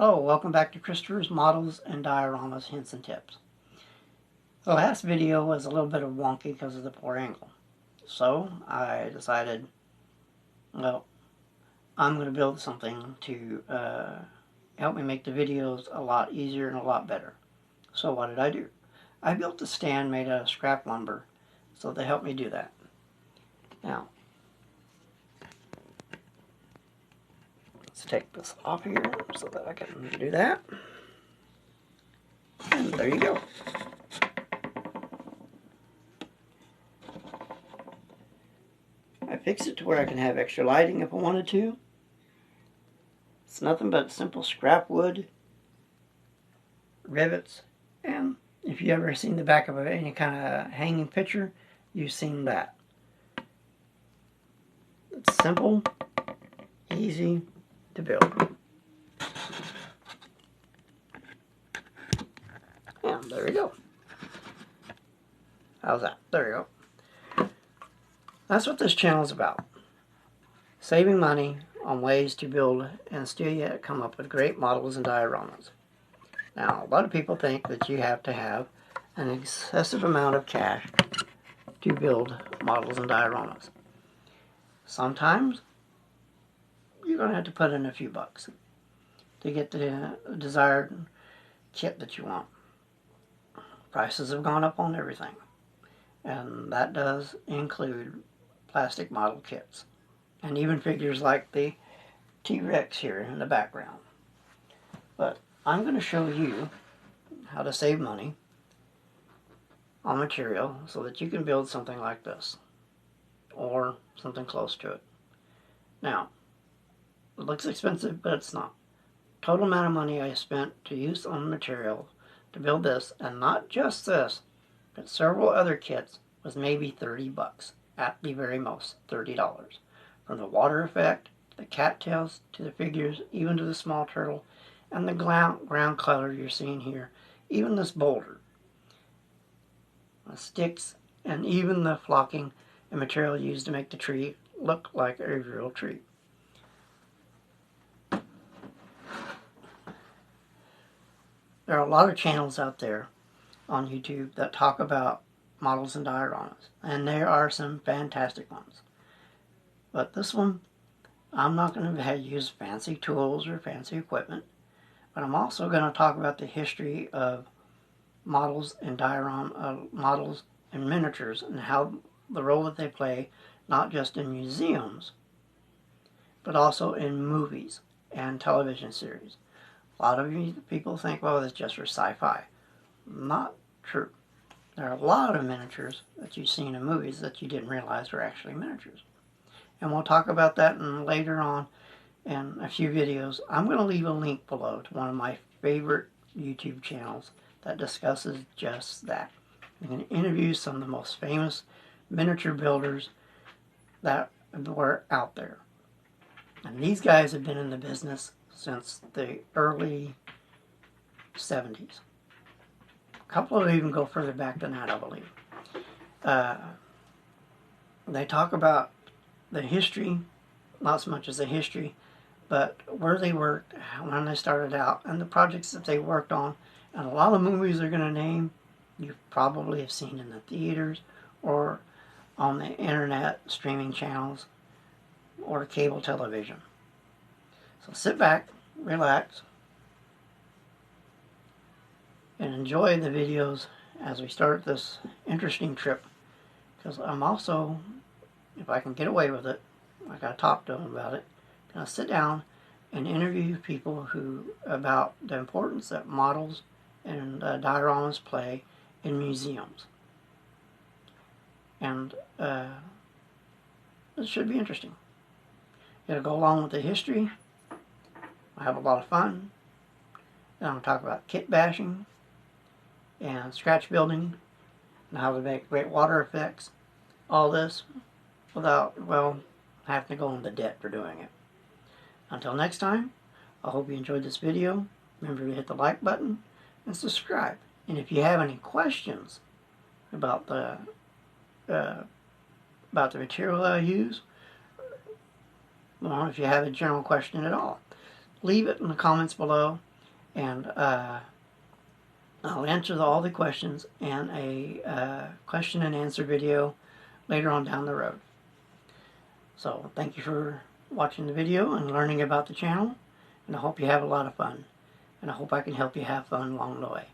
Hello, welcome back to Christopher's Models and Dioramas Hints and Tips. The last video was a little bit of wonky because of the poor angle. So I decided, well, I'm going to build something to help me make the videos a lot easier and a lot better. So what did I do? I built a stand made out of scrap lumber, so they helped me do that. Now, let's take this off here so that I can do that. And there you go. I fixed it to where I can have extra lighting if I wanted to. It's nothing but simple scrap wood, rivets, and if you ever seen the back of any kind of hanging picture, you've seen that. It's simple, easy to build. And there we go. How's that? There we go. That's what this channel is about. Saving money on ways to build and still yet come up with great models and dioramas. Now, a lot of people think that you have to have an excessive amount of cash to build models and dioramas. Sometimes you're going to have to put in a few bucks to get the desired kit that you want. Prices have gone up on everything, and that does include plastic model kits and even figures like the T-Rex here in the background. But I'm going to show you how to save money on material so that you can build something like this or something close to it. Now, it looks expensive, but it's not. Total amount of money I spent to use on material to build this, and not just this, but several other kits, was maybe 30 bucks. At the very most, $30. From the water effect, the cattails, to the figures, even to the small turtle, and the ground color you're seeing here, even this boulder, the sticks, and even the flocking and material used to make the tree look like a real tree. There are a lot of channels out there on YouTube that talk about models and dioramas, and there are some fantastic ones. But this one, I'm not going to use fancy tools or fancy equipment, but I'm also going to talk about the history of models and models and miniatures, and how the role that they play, not just in museums, but also in movies and television series. A lot of people think, well, it's just for sci-fi. Not true. There are a lot of miniatures that you've seen in movies that you didn't realize were actually miniatures. And we'll talk about that later on in a few videos. I'm going to leave a link below to one of my favorite YouTube channels that discusses just that. I'm going to interview some of the most famous miniature builders that were out there. And these guys have been in the business since the early 70s. A couple of them even go further back than that, I believe. They talk about the history, not so much as the history, but where they worked, when they started out, and the projects that they worked on. And a lot of movies they're going to name, you probably have seen in the theaters or on the internet streaming channels or cable television. So sit back, relax, and enjoy the videos as we start this interesting trip. Because I'm also, if I can get away with it, I gotta talk to them about it, gonna sit down and interview people about the importance that models and dioramas play in museums. And it should be interesting. It'll go along with the history. I have a lot of fun. Then I'm going to talk about kit bashing and scratch building and how to make great water effects. All this without, well, having to go into debt for doing it. Until next time, I hope you enjoyed this video. Remember to hit the like button and subscribe. And if you have any questions about the material I use, or if you have a general question at all, leave it in the comments below, And I'll answer all the questions in a question and answer video later on down the road. So thank you for watching the video and learning about the channel, and I hope you have a lot of fun, and I hope I can help you have fun along the way.